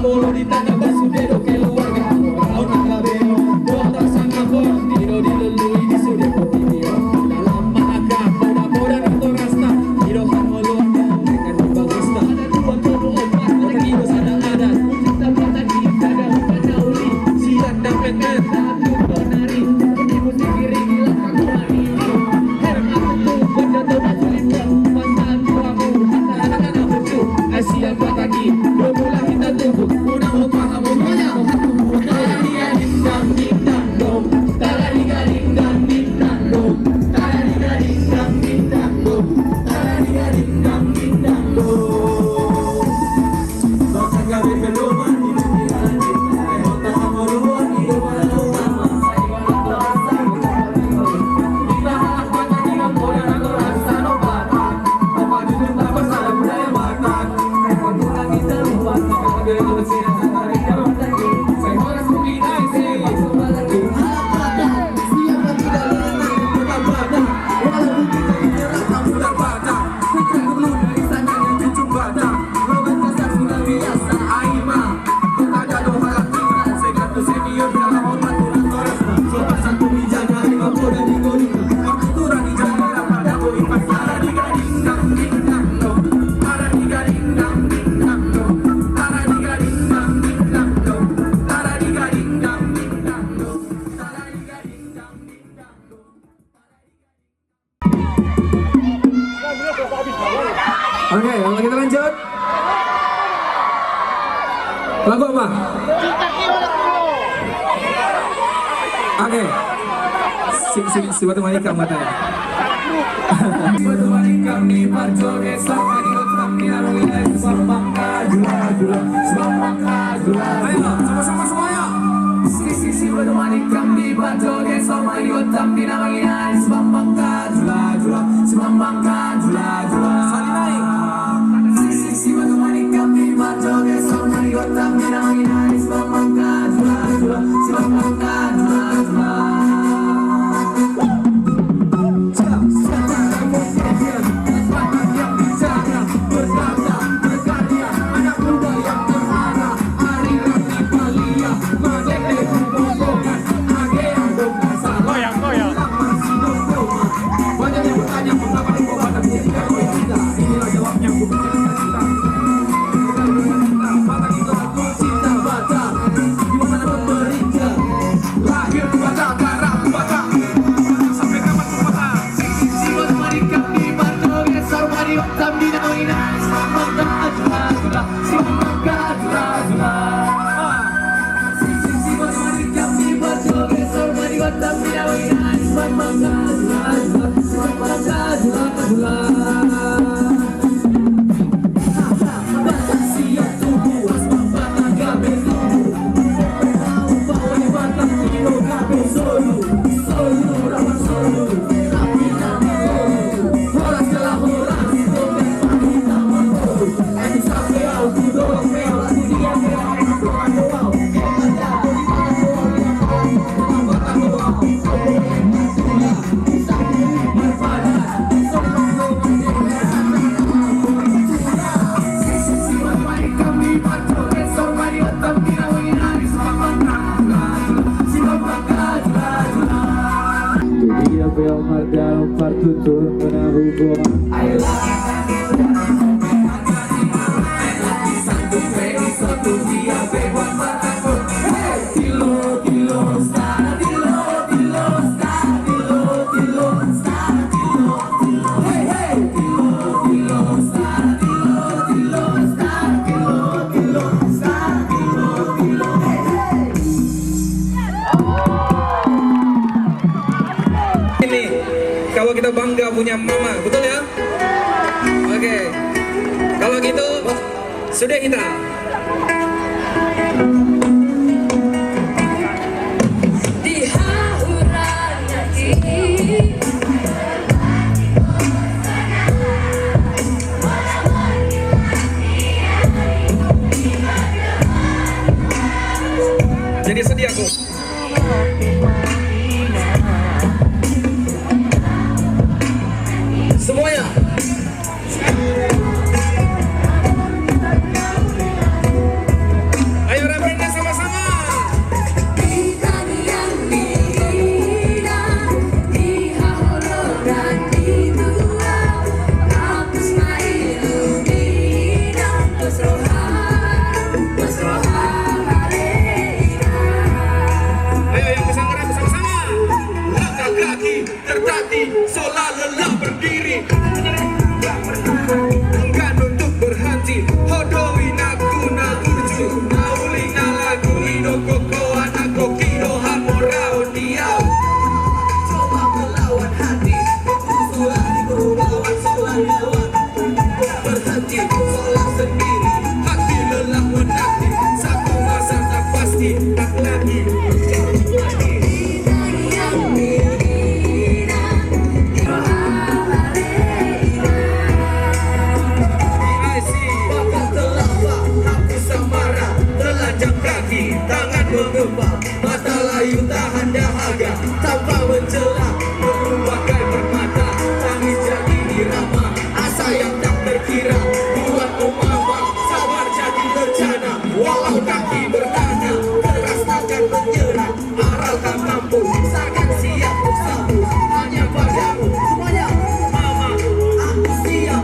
lavoro di tanta basso vedo che lo guarda non la veo buona sana buon tiro di lui di sulle video dalam maka boda nato rasta tiro hamolo dengan bagasta ada dua tono obat lagi sana ada kita pada kita ada penauli siang dan peten satu nari di musik kiri gila aku hari ini herang aku benda toba sulit pasal tuamu kata anak-anak lucu siapa lagi bermula kita tunggu udah mau paham semuanya taradiga dingdang dingdang dong taradiga dingdang dingdang dong taradiga dingdang dingdang dong taradiga dingdang dingdang dong bahkan gawe pedoman di dunia ini kota amaruan di luar lama kita halak mata dengan bodan atau rasa nobatan apa jujur tak masalah budaya batak kita lupa sebagai manusia tarik dalam lagi saya harus memilih saya coba lagi halak mata siapa tidak lengah tetap badak walaupun kita menyerah kamu dan badak kita dulu dari sana yang cucuk badak robot kasar sudah biasa aima kita ada doa kita saya gantu senior dalam hormat tulang toras coba satu dijaga lima dan di gorila aturan dijaga pada boi pasara di gading dang ding dang dong ada di gading dang ding dang dong ada di gading dang ding dang dong ada di gading dang ding dang dong ada di gading dang ding dang dong. Oke, kalau kita lanjut. Lagu apa? Oke. Si batu manikam katanya. Batu manikam di parjoge sama di otak di wilayah Sambangka jula jula Sambangka jula. Ayo sama-sama semuanya. Si batu manikam di parjoge sama di otak di wilayah Sambangka jula jula Sambangka jula jula. Salinai. Si batu manikam di parjoge sama di otak di wilayah Sambangka jula jula Sambangka jula jula. Kalau kita bangga punya mama, betul ya? Oke, kalau gitu sudah kita. Jadi sedih aku. Semuanya. mengembang, mata layu tahan dahaga, tanpa mencela, melupakan permata, tangis jadi irama, asa yang tak terkira, buat umama, sabar jadi bencana, walau kaki berdana, keras takkan menyerah, aral tak mampu, takkan siap bersatu, hanya padamu, semuanya, mama, aku siap.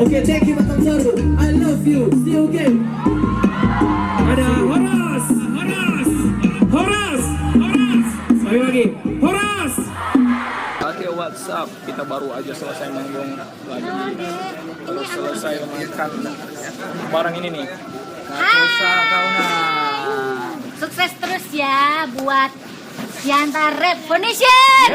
Okay, thank you Batam Saru. I love you. See you again. Ada Horas. Sekali lagi, Horas. Oke, WhatsApp, kita baru aja selesai manggung lagi, terus selesai makan barang ini nih. Nakusa Kauna. Sukses terus ya buat Siantar Rap Foundation.